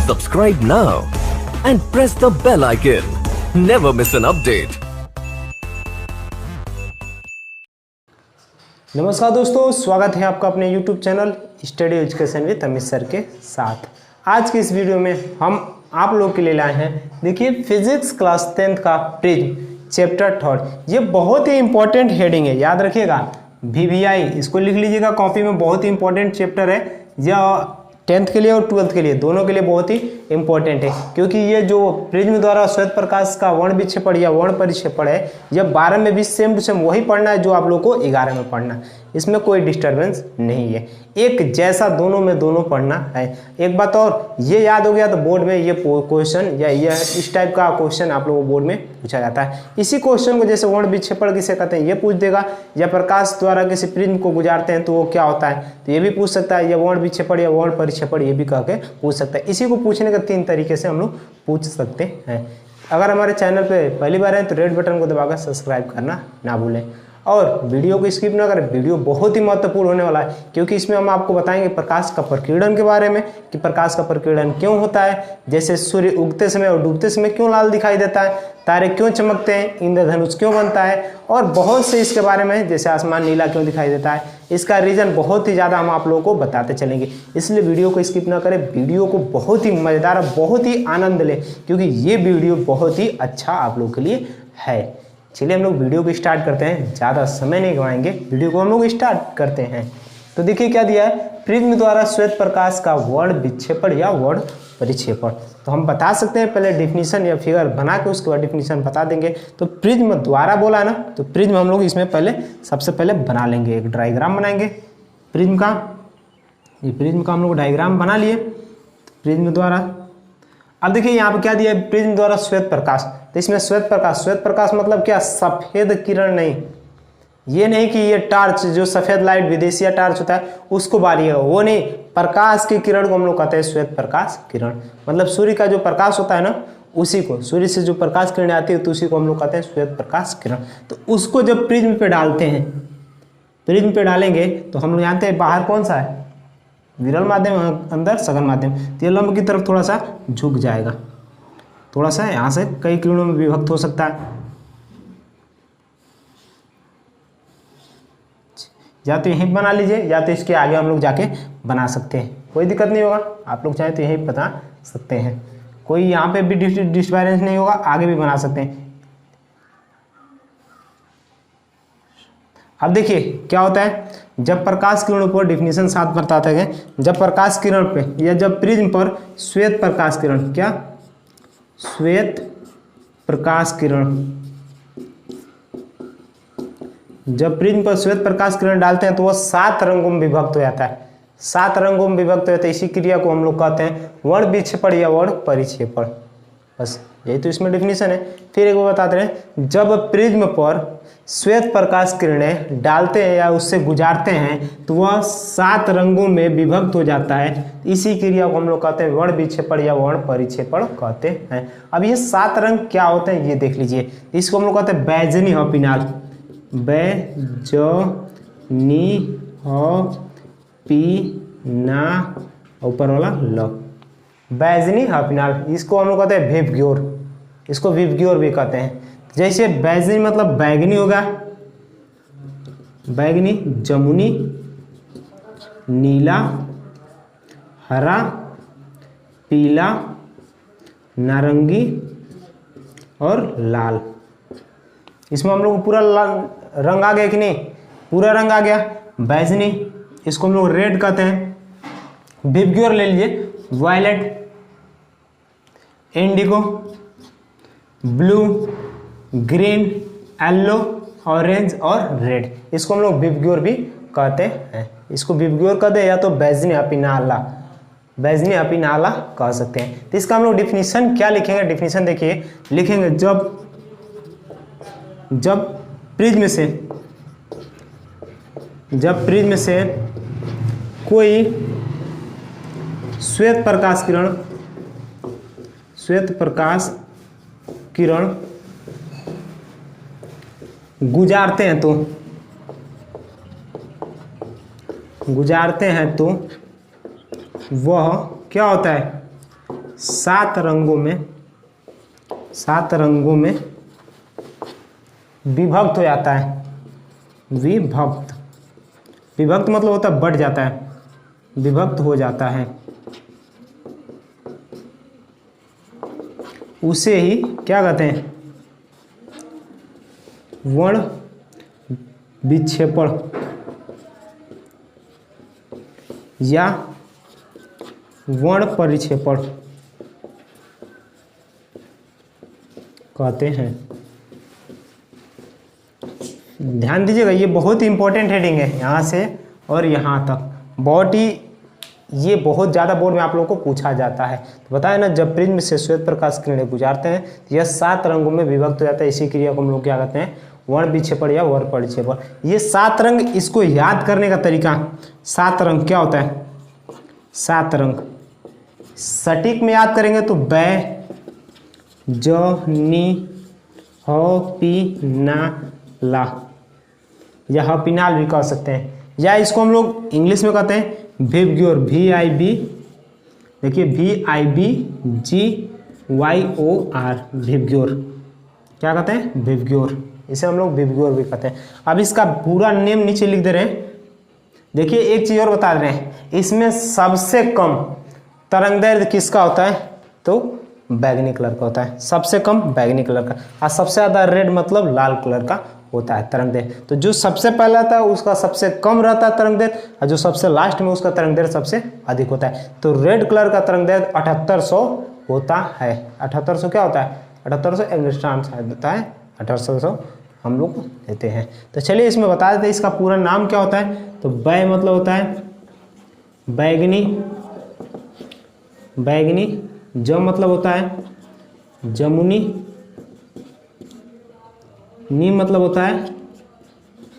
Subscribe now and press the bell icon. Never miss an update. नमस्कार दोस्तों, स्वागत है आपका अपने YouTube channel study education with Amit sir के साथ। आज की इस वीडियो में हम आप लोग के लिए लाए हैं, देखिए फिजिक्स क्लास 10th का प्रिज्म चैप्टर 3। ये बहुत ही इंपॉर्टेंट हेडिंग है, याद रखिएगा VVI, इसको लिख लीजिएगा कॉपी में। बहुत ही इंपॉर्टेंट चैप्टर है यह 10th के लिए और 12th के लिए, दोनों के लिए बहुत ही इंपॉर्टेंट है, क्योंकि ये जो प्रिज्म द्वारा श्वेत प्रकाश का वर्ण विक्षेपण या वर्ण परिक्षेपण है, यह 12 में भी सेम टू सेम वही पढ़ना है जो आप लोग को 11 में पढ़ना है। इसमें कोई डिस्टर्बेंस नहीं है, एक जैसा दोनों में दोनों पढ़ना है। एक बात और, ये याद हो गया तो बोर्ड में ये क्वेश्चन या यह इस टाइप का क्वेश्चन आप लोगों को बोर्ड में पूछा जाता है। इसी क्वेश्चन को जैसे वर्ण विक्षेपण किसे कहते हैं ये पूछ देगा, या प्रकाश द्वारा किसी प्रिज्म को गुजारते हैं तो वो क्या होता है, तो ये भी पूछ सकता है। या वर्ण विक्षेपण या वर्ण परिक्षेपण ये भी कह के पूछ सकता है। इसी को पूछने का 3 तरीके से हम लोग पूछ सकते हैं। अगर हमारे चैनल पे पहली बार है तो रेड बटन को दबाकर सब्सक्राइब करना ना भूलें और वीडियो को स्किप ना करें। वीडियो बहुत ही महत्वपूर्ण होने वाला है, क्योंकि इसमें हम आपको बताएंगे प्रकाश का प्रकीर्णन के बारे में, कि प्रकाश का प्रकीर्णन क्यों होता है, जैसे सूर्य उगते समय और डूबते समय क्यों लाल दिखाई देता है, तारे क्यों चमकते हैं, इंद्रधनुष क्यों बनता है, और बहुत से इसके बारे में, जैसे आसमान नीला क्यों दिखाई देता है। इसका रीज़न बहुत ही ज़्यादा हम आप लोगों को बताते चलेंगे, इसलिए वीडियो को स्किप ना करें। वीडियो को बहुत ही मज़ेदार, बहुत ही आनंद लें, क्योंकि ये वीडियो बहुत ही अच्छा आप लोगों के लिए है। चलिए हम लोग वीडियो को स्टार्ट करते हैं, ज़्यादा समय नहीं गवाएंगे, वीडियो को हम लोग स्टार्ट करते हैं। तो देखिए क्या दिया है, प्रिज्म द्वारा श्वेत प्रकाश का वर्ण विक्षेपण या वर्ण परिक्षेपण। तो हम बता सकते हैं, पहले डिफिनीशन या फिगर बना के उसके बाद डिफिनीशन बता देंगे। तो प्रिज्म द्वारा बोला है ना, तो प्रिज्म हम लोग इसमें पहले सबसे पहले बना लेंगे, एक डायग्राम बनाएंगे प्रिज्म का। ये प्रिज्म का हम लोग डायग्राम बना लिए प्रिज्म द्वारा। अब देखिए यहाँ पे क्या दिया है, प्रिज्म द्वारा श्वेत प्रकाश। तो इसमें श्वेत प्रकाश मतलब क्या, सफेद किरण नहीं, ये नहीं कि ये टार्च जो सफेद लाइट विदेशी टार्च होता है उसको बारिएगा, वो नहीं। प्रकाश की किरण को हम लोग कहते हैं श्वेत प्रकाश किरण। मतलब सूर्य का जो प्रकाश होता है ना, उसी को, सूर्य से जो प्रकाश किरणें आती है तो उसी को हम लोग कहते हैं श्वेत प्रकाश किरण। तो उसको जब प्रिज्म पे डालते हैं, प्रिज्म पे डालेंगे तो हम लोग जानते हैं बाहर कौन सा है, विरल माध्यम, अंदर सघन माध्यम। तो ये लंब की तरफ थोड़ा सा झुक जाएगा, थोड़ा सा यहाँ से कई किरणों में विभक्त हो सकता है। या तो यहीं बना लीजिए, या तो इसके आगे हम लोग जाके बना सकते हैं, कोई दिक्कत नहीं होगा। आप लोग चाहें तो यहीं बना सकते हैं, कोई यहाँ पे भी डिस्टर्बेंस नहीं होगा, आगे भी बना सकते हैं। अब देखिए क्या होता है, जब प्रकाश किरणों पर डिफिनीशन 7 बताते हैं, जब प्रकाश किरण पे या जब प्रिज्म पर श्वेत प्रकाश किरण, क्या श्वेत प्रकाश किरण, जब प्रिज्म पर श्वेत प्रकाश किरण डालते हैं तो वह 7 रंगों में विभक्त हो जाता है। 7 रंगों में विभक्त हो जाता है। इसी क्रिया को हम लोग कहते हैं वर्ण विक्षेपण या वर्ण परिक्षेपण। बस यही तो इसमें डिफिनीशन है। फिर एक बार बताते हैं, जब प्रिज्म पर श्वेत प्रकाश किरणें डालते हैं या उससे गुजारते हैं तो वह 7 रंगों में विभक्त हो जाता है। इसी क्रिया को हम लोग कहते हैं वर्ण विक्षेपण या वर्ण परिक्षेपण कहते हैं। अब ये 7 रंग क्या होते हैं ये देख लीजिए। इसको हम लोग कहते हैं बैजनी हॉपिनाल, बैजनी हॉपिना, ऊपर वाला ल, बैजनी हॉपिनाल। इसको हम लोग कहते हैं विबग्योर, इसको विबग्योर भी कहते हैं। जैसे बैजनी मतलब बैगनी होगा, बैगनी, जमुनी, नीला, हरा, पीला, नारंगी और लाल। इसमें हम लोग पूरा रंग आ गया कि नहीं, पूरा रंग आ गया। बैजनी, इसको हम लोग रेड कहते हैं। विबग्योर ले लीजिए, violet, indigo, blue, green, yellow, orange और रेड। इसको हम लोग विबग्योर भी कहते हैं। इसको विबग्योर कहते हैं या तो बैजनी अपिनाला, बैजनी अपिनाला कह सकते हैं। तो इसका हम लोग डिफिनीशन क्या लिखेंगे, डिफिनीशन देखिए, लिखेंगे जब प्रिज्म से कोई श्वेत प्रकाश किरण गुजारते हैं तो वह क्या होता है, 7 रंगों में विभक्त हो जाता है। विभक्त मतलब होता है बढ़ जाता है, विभक्त हो जाता है, उसे ही क्या कहते हैं? वर्ण विक्षेपण या वर्ण परिक्षेपण कहते हैं। ध्यान दीजिएगा, ये बहुत ही इंपॉर्टेंट हेडिंग है, यहाँ से और यहाँ तक बहुत ही, ये बहुत ज़्यादा बोर्ड में आप लोगों को पूछा जाता है। तो बताया ना, जब प्रिज्म से श्वेत प्रकाश किरणें गुजारते हैं तो यह 7 रंगों में विभक्त हो जाता है। इसी क्रिया को हम लोग क्या कहते हैं? वर्ण विक्षेपण या वर्ण परिक्षेपण। ये 7 रंग, इसको याद करने का तरीका, 7 रंग क्या होता है? 7 रंग सटीक में याद करेंगे तो बै, ज, नी, ह, पी, ना, ला, या हपीनाल भी कह सकते हैं, या इसको हम लोग इंग्लिश में कहते हैं विबग्योर, VIB, देखिए VIBGYOR, विबग्योर। क्या कहते हैं? विबग्योर। इसे हम लोग विबग्योर भी कहते हैं। अब इसका पूरा नेम नीचे लिख दे रहे हैं। देखिए एक चीज़ और बता रहे हैं, इसमें सबसे कम तरंग दैर्ध्य किसका होता है? तो बैगनी कलर का होता है, सबसे कम बैगनी कलर का, और सबसे ज़्यादा रेड मतलब लाल कलर का होता है तरंग दैर्ध्य। तो जो सबसे पहला आता है उसका सबसे कम रहता है तरंग दैर्ध्य, और जो सबसे लास्ट में उसका तरंग दैर्ध्य सबसे अधिक होता है। तो रेड कलर का तरंग दैर्ध्य 7800 होता है। 7800 क्या होता है? 7800 एंगस्ट्रॉम होता है, 7800 हम लोग लेते हैं। तो चलिए इसमें बता देते हैं इसका पूरा नाम क्या होता है। तो बै मतलब होता है बैगनी, ज मतलब होता है जमुनी, नी मतलब होता है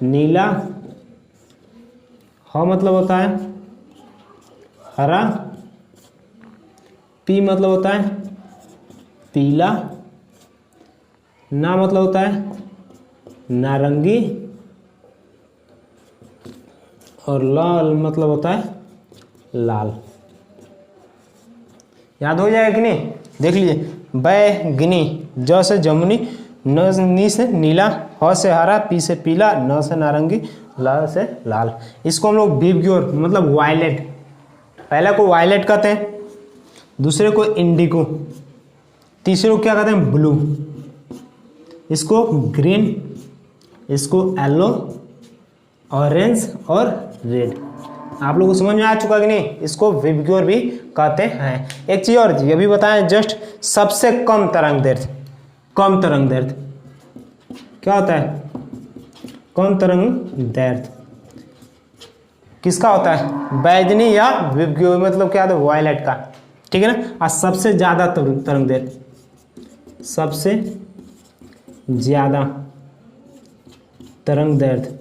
नीला, ह मतलब होता है हरा, पी मतलब होता है पीला, ना मतलब होता है नारंगी, और लाल मतलब होता है लाल। याद हो जाएगा कि नहीं? देख लीजिए, बैगनी, ज से जमुनी, नी से नीला, ह से हरा, पी से पीला, न से नारंगी, ला से लाल। इसको हम लोग विबग्योर मतलब वायलेट, पहला को वायलेट कहते हैं, दूसरे को इंडिगो, तीसरे को क्या कहते हैं? ब्लू, इसको ग्रीन, इसको येलो, ऑरेंज और रेड। आप लोगों को समझ में आ चुका कि नहीं? इसको विबग्योर भी कहते हैं। एक चीज़ और ये भी बताएं, जस्ट सबसे कम तरंग दैर्ध्य, कम तरंग दैर्ध्य क्या होता है? कम तरंग दैर्ध्य किसका होता है? बैगनी या विबग्योर मतलब क्या होता है? वायलेट का, ठीक है ना। और सबसे ज़्यादा तरंग दैर्ध्य, सबसे ज़्यादा तरंग दैर्ध्य,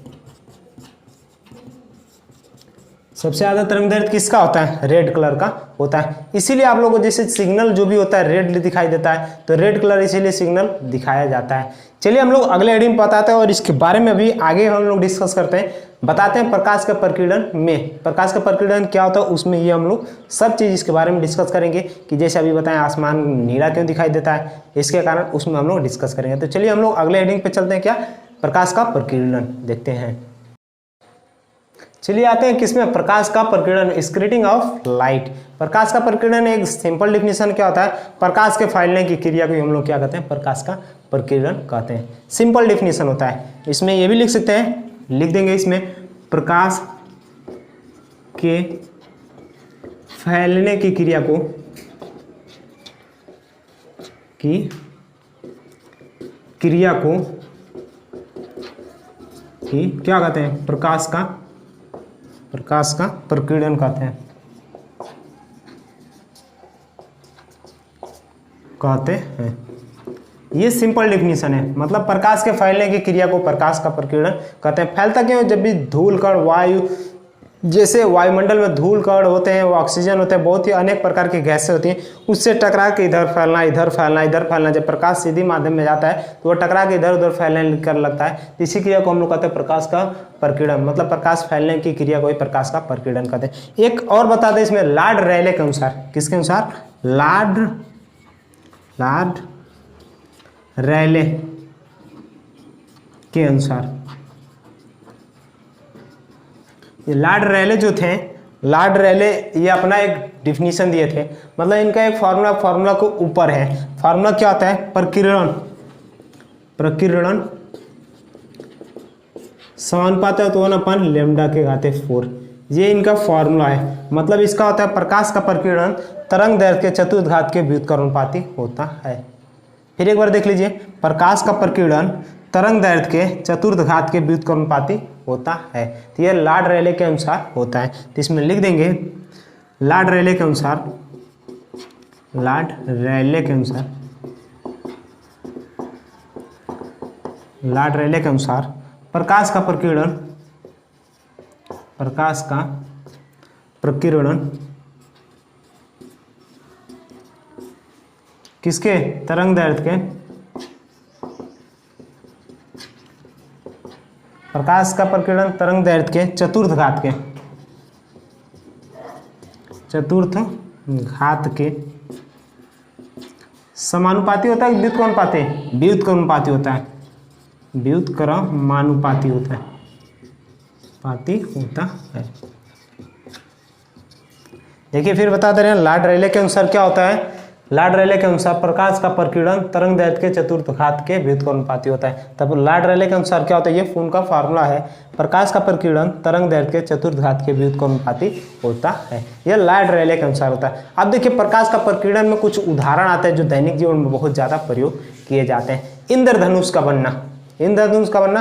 सबसे ज़्यादा तरंग दैर्ध्य किसका होता है? रेड कलर का होता है। इसीलिए आप लोगों को जैसे सिग्नल जो भी होता है रेड दिखाई देता है, तो रेड कलर इसीलिए सिग्नल दिखाया जाता है। चलिए हम लोग अगले हेडिंग में बताते हैं, और इसके बारे में भी आगे हम लोग डिस्कस करते हैं। बताते हैं प्रकाश का प्रकीर्णन में, प्रकाश का प्रकीर्णन क्या होता है, उसमें ये हम लोग सब चीज़ इसके बारे में डिस्कस करेंगे। कि जैसे अभी बताएं आसमान नीला क्यों दिखाई देता है, इसके कारण उसमें हम लोग डिस्कस करेंगे। तो चलिए हम लोग अगले हेडिंग पे चलते हैं, क्या? प्रकाश का प्रकीर्णन देखते हैं। चलिए आते हैं किसमें? प्रकाश का प्रकीर्णन, स्क्रीटिंग ऑफ लाइट। प्रकाश का प्रकीर्णन एक सिंपल डिफिनेशन क्या होता है? प्रकाश के फैलने की क्रिया को हम लोग क्या कहते हैं? प्रकाश का प्रकीर्णन कहते हैं। सिंपल डिफिनेशन होता है। इसमें ये भी लिख सकते हैं, लिख देंगे इसमें, प्रकाश के फैलने की क्रिया को क्या कहते हैं? प्रकाश का प्रकीर्णन कहते हैं। ये सिंपल डिफिनीशन है, मतलब प्रकाश के फैलने की क्रिया को प्रकाश का प्रकीर्णन कहते हैं। फैलता क्यों? जब भी धूल कण, वायु जैसे वायुमंडल में धूल कण होते हैं, वो ऑक्सीजन होते हैं, बहुत ही अनेक प्रकार की गैसें होती हैं, उससे टकरा के इधर फैलना, इधर फैलना, इधर फैलना। जब प्रकाश सीधी माध्यम में जाता है तो वो टकरा के इधर उधर फैलने कर लगता है। इसी क्रिया को हम लोग कहते हैं प्रकाश का प्रकीर्णन, मतलब प्रकाश फैलने की क्रिया को ही प्रकाश का प्रकीर्णन कहते हैं। एक और बता दें इसमें, लॉर्ड रेले के अनुसार, किसके अनुसार? लॉर्ड रेले के अनुसार। ये लॉर्ड रेले जो थे, लॉर्ड रेले ये अपना एक डिफिनीशन दिए थे, मतलब इनका एक फार्मूला को ऊपर है। फार्मूला क्या होता है? प्रकीर्णन समानुपात है तो 1/λ⁴। ये इनका फार्मूला है। मतलब इसका होता है प्रकाश का प्रकीर्णन तरंग दैर्घ्य के चतुर्थ के व्युत्क्रमानुपाती होता है। फिर एक बार देख लीजिए, प्रकाश का प्रकीर्णन तरंग दैर्घ्य के चतुर्थ के व्युत्क्रमानुपाती होता है। तो यह लॉर्ड रेले के अनुसार होता है। तो इसमें लिख देंगे लॉर्ड रेले के अनुसार, लॉर्ड रेले के अनुसार, लॉर्ड रेले के अनुसार प्रकाश का प्रकीर्णन किसके? तरंग दैर्घ्य के, प्रकाश का प्रकीर्णन तरंग दैर्घ्य के चतुर्थ घात के समानुपाती होता है। व्युत्क्रमानुपाती होता है। व्युत्क्रमानुपाती होता है। देखिए फिर बता दे रहे हैं, लॉर्ड रेले के अनुसार क्या होता है? लॉर्ड रेले के अनुसार प्रकाश का प्रकीर्णन तरंग दैर्घ्य के चतुर्थ घात के व्युत्क्रमानुपाती होता है। तब लॉर्ड रेले के अनुसार क्या होता है? ये उनका फार्मूला है, प्रकाश का प्रकीर्णन तरंग दैर्घ्य के चतुर्थ घात के व्युत्क्रमानुपाती होता है। यह लॉर्ड रेले के अनुसार होता है। अब देखिए प्रकाश का प्रकीर्णन में कुछ उदाहरण आते हैं जो दैनिक जीवन में बहुत ज़्यादा प्रयोग किए जाते हैं। इंद्रधनुष का बनना,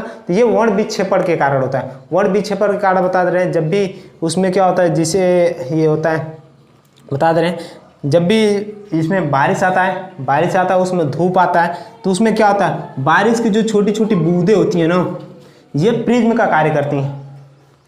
तो ये वर्ण विक्षेपण के कारण होता है। वर्ण विक्षेपण के कारण बता दे रहे हैं, जब भी उसमें क्या होता है, जिसे ये होता है बता दे रहे हैं, जब भी इसमें बारिश आता है उसमें धूप आता है, तो उसमें क्या होता है? बारिश की जो छोटी छोटी बूंदें होती हैं ना, ये प्रिज्म का कार्य करती हैं।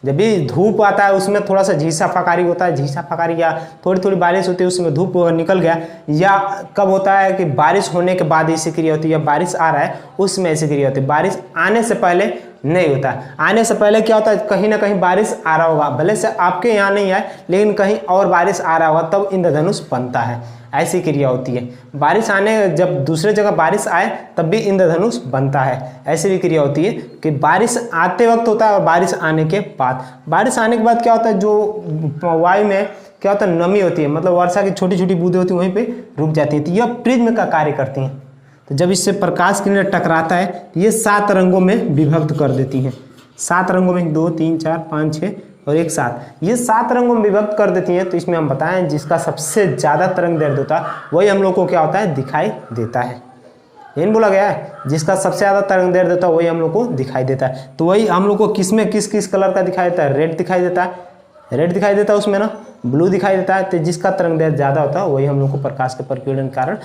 जब भी धूप आता है उसमें थोड़ा सा झीसा फकारी होता है, झीसा फकारी या थोड़ी थोड़ी बारिश होती है, उसमें धूप निकल गया, या कब होता है कि बारिश होने के बाद ऐसी क्रिया होती है, या बारिश आ रहा है उसमें ऐसी क्रिया होती है। बारिश आने से पहले नहीं होता है। आने से पहले क्या होता है? कहीं ना कहीं बारिश आ रहा होगा, भले से आपके यहाँ नहीं आए लेकिन कहीं और बारिश आ रहा होगा, तब इंद्रधनुष बनता है। ऐसी क्रिया होती है। बारिश आने, जब दूसरे जगह बारिश आए तब भी इंद्रधनुष बनता है। ऐसी भी क्रिया होती है कि बारिश आते वक्त होता है और बारिश आने के बाद। बारिश आने के बाद क्या होता है? जो वायु में क्या होता है? नमी होती है, मतलब वर्षा की छोटी छोटी बूंदें होती हैं, वहीं पे रुक जाती हैं। तो यह प्रिज्म का कार्य करती हैं। तो जब इससे प्रकाश किरण टकराता है तो ये 7 रंगों में विभक्त कर देती हैं। 7 रंगों में, 2 3 4 5 6 और 1 7, ये 7 रंगों में विभक्त कर देती हैं। तो इसमें हम बताएं, जिसका सबसे ज़्यादा तरंग दैर्घ्य होता है वही हम लोग को क्या होता है? दिखाई देता है। यही बोला गया है, जिसका सबसे ज़्यादा तरंग दैर्घ्य होता है वही हम लोग को दिखाई देता है। तो वही हम लोग को किसमें किस कलर का दिखाई देता है? रेड दिखाई देता है। रेड दिखाई देता है उसमें ना, ब्लू दिखाई देता है। तो जिसका तरंग दैर्घ्य ज़्यादा होता है वही हम लोग को प्रकाश के प्रकीर्णन के कारण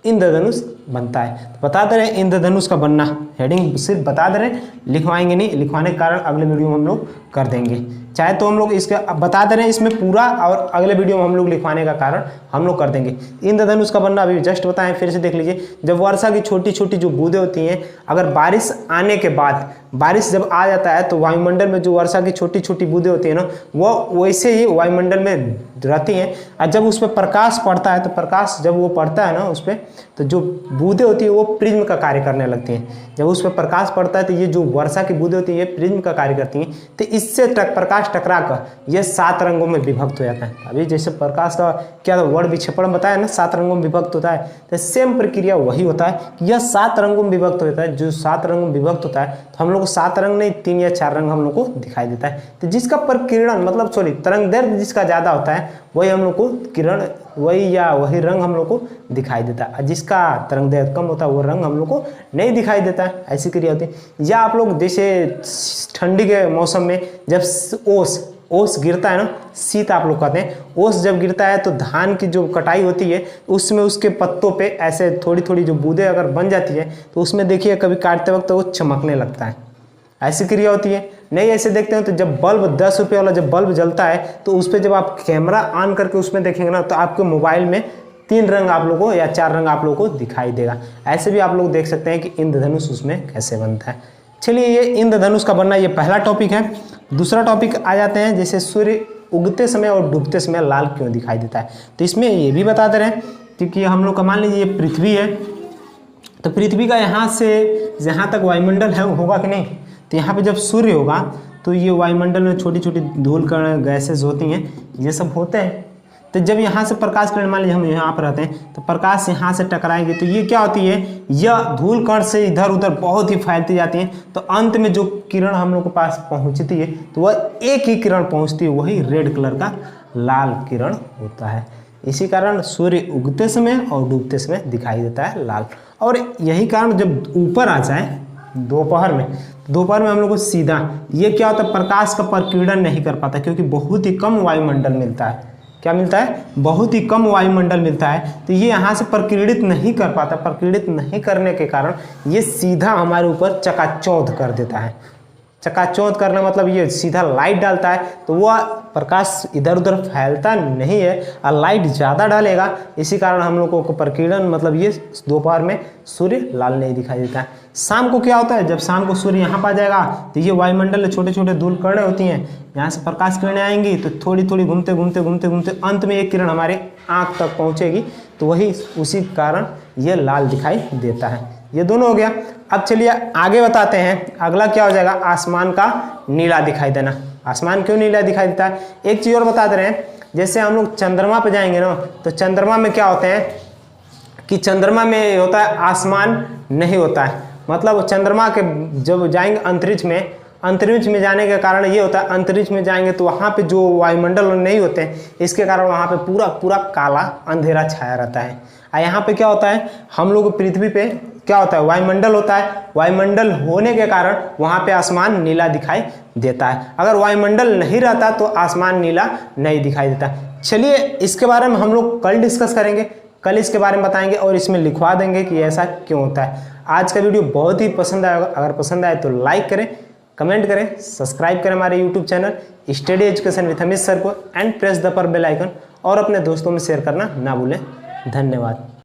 इंद्रधनुष बनता है। तो बता दे रहे हैं इंद्रधनुष का बनना, हेडिंग सिर्फ बता दे रहे हैं, लिखवाएंगे नहीं। लिखवाने के कारण अगले वीडियो में हम लोग कर देंगे। चाहे तो हम लोग इसका बता दे रहे हैं इसमें पूरा, और अगले वीडियो में हम लोग लिखवाने का कारण हम लोग कर देंगे। इंद्रधनुष का बनना अभी जस्ट बताएं, फिर से देख लीजिए। जब वर्षा की छोटी छोटी जो बूंदें होती हैं, अगर बारिश आने के बाद, बारिश जब आ जाता है तो वायुमंडल में जो वर्षा की छोटी छोटी बूंदें होती हैं ना, वो वैसे ही वायुमंडल में रहती हैं। और जब उस पर प्रकाश पड़ता है, तो प्रकाश जब वो पड़ता है ना उस पर, तो जो बूंदें होती है वो प्रिज्म का कार्य करने लगती हैं। जब उस पर प्रकाश पड़ता है तो ये जो वर्षा की बूंदें होती है ये प्रिज्म का कार्य करती हैं। तो इससे प्रकाश टकरा कर ये 7 रंगों में विभक्त हो जाता है। अभी जैसे प्रकाश का क्या वर्ण विक्षेपण बताया ना, 7 रंगों में विभक्त होता है, तो सेम प्रक्रिया वही होता है कि यह 7 रंगों में विभक्त होता है। जो 7 रंगों में विभक्त होता है तो हम लोग को 7 रंग नहीं, 3 या 4 रंग हम लोग को दिखाई देता है। तो जिसका प्रकीर्णन मतलब तरंग दैर्घ्य जिसका ज़्यादा होता है वही हम लोग को किरण वही रंग हम लोग को दिखाई देता है। जिसका तरंग दैर्घ्य कम होता है वो रंग हम लोग को नहीं दिखाई देता है। ऐसी क्रिया होती है। या आप लोग जैसे ठंडी के मौसम में जब ओस गिरता है ना, शीत आप लोग कहते हैं, ओस जब गिरता है तो धान की जो कटाई होती है उसमें उसके पत्तों पे ऐसे थोड़ी थोड़ी जो बूंदें अगर बन जाती है तो उसमें देखिए कभी काटते वक्त वो चमकने लगता है। ऐसी क्रिया होती है। नहीं ऐसे देखते हैं तो जब बल्ब 10 रुपये वाला जब बल्ब जलता है तो उस पर जब आप कैमरा ऑन करके उसमें देखेंगे ना तो आपके मोबाइल में 3 रंग आप लोगों को या 4 रंग आप लोगों को दिखाई देगा। ऐसे भी आप लोग देख सकते हैं कि इंद्रधनुष उसमें कैसे बनता है। चलिए ये इंद्रधनुष का बनना ये पहला टॉपिक है। दूसरा टॉपिक आ जाते हैं जैसे सूर्य उगते समय और डूबते समय लाल क्यों दिखाई देता है। तो इसमें ये भी बताते रहे क्योंकि हम लोग का मान लीजिए ये पृथ्वी है तो पृथ्वी का यहाँ से जहाँ तक वायुमंडल है होगा कि नहीं, तो यहाँ पे जब सूर्य होगा तो ये वायुमंडल में छोटी छोटी धूल कण गैसेज होती हैं, ये सब होते हैं। तो जब यहाँ से प्रकाश किरण मान लीजिए हम यहाँ पर रहते हैं तो प्रकाश यहाँ से टकराएंगे तो ये क्या होती है, यह धूल कण से इधर उधर बहुत ही फैलती जाती हैं। तो अंत में जो किरण हम लोग के पास पहुँचती है तो वह एक ही किरण पहुँचती है, वही रेड कलर का लाल किरण होता है। इसी कारण सूर्य उगते समय और डूबते समय दिखाई देता है लाल। और यही कारण जब ऊपर आ जाए दोपहर में हम लोग को सीधा ये क्या होता है, प्रकाश का प्रकीर्णन नहीं कर पाता क्योंकि बहुत ही कम वायुमंडल मिलता है। क्या मिलता है, बहुत ही कम वायुमंडल मिलता है, तो ये यहाँ से प्रकीर्णित नहीं कर पाता। प्रकीर्णित नहीं करने के कारण ये सीधा हमारे ऊपर चकाचौंध कर देता है। चकाचौंध करना मतलब ये सीधा लाइट डालता है तो वह प्रकाश इधर उधर फैलता नहीं है और लाइट ज़्यादा डालेगा। इसी कारण हम लोगों को प्रकीर्णन मतलब ये दोपहर में सूर्य लाल नहीं दिखाई देता है। शाम को क्या होता है, जब शाम को सूर्य यहाँ पर आ जाएगा तो ये वायुमंडल में छोटे छोटे धूल कणें होती हैं, यहाँ से प्रकाश किरणें आएंगी तो थोड़ी थोड़ी घूमते घूमते घूमते घूमते अंत में एक किरण हमारे आँख तक पहुँचेगी तो वही उसी कारण ये लाल दिखाई देता है। ये दोनों हो गया। अब चलिए आगे बताते हैं, अगला क्या हो जाएगा, आसमान का नीला दिखाई देना। आसमान क्यों नीला दिखाई देता है, एक चीज़ और बता दे रहे हैं। जैसे हम लोग चंद्रमा पे जाएंगे ना तो चंद्रमा में क्या होते हैं कि चंद्रमा में होता है आसमान नहीं होता है। मतलब चंद्रमा के जब जाएंगे अंतरिक्ष में जाने के कारण ये होता है, अंतरिक्ष में जाएंगे तो वहाँ पे जो वायुमंडल नहीं होते हैं इसके कारण वहाँ पे पूरा काला अंधेरा छाया रहता है। और यहाँ पे क्या होता है, हम लोग पृथ्वी पे क्या होता है, वायुमंडल होता है। वायुमंडल होने के कारण वहाँ पे आसमान नीला दिखाई देता है। अगर वायुमंडल नहीं रहता तो आसमान नीला नहीं दिखाई देता। चलिए इसके बारे में हम लोग कल डिस्कस करेंगे, कल इसके बारे में बताएंगे और इसमें लिखवा देंगे कि ऐसा क्यों होता है। आज का वीडियो बहुत ही पसंद आया होगा, अगर पसंद आए तो लाइक करें, कमेंट करें, सब्सक्राइब करें हमारे YouTube channel study education with Amit sir को एंड प्रेस द पर बेल आइकन और अपने दोस्तों में शेयर करना ना भूलें। धन्यवाद।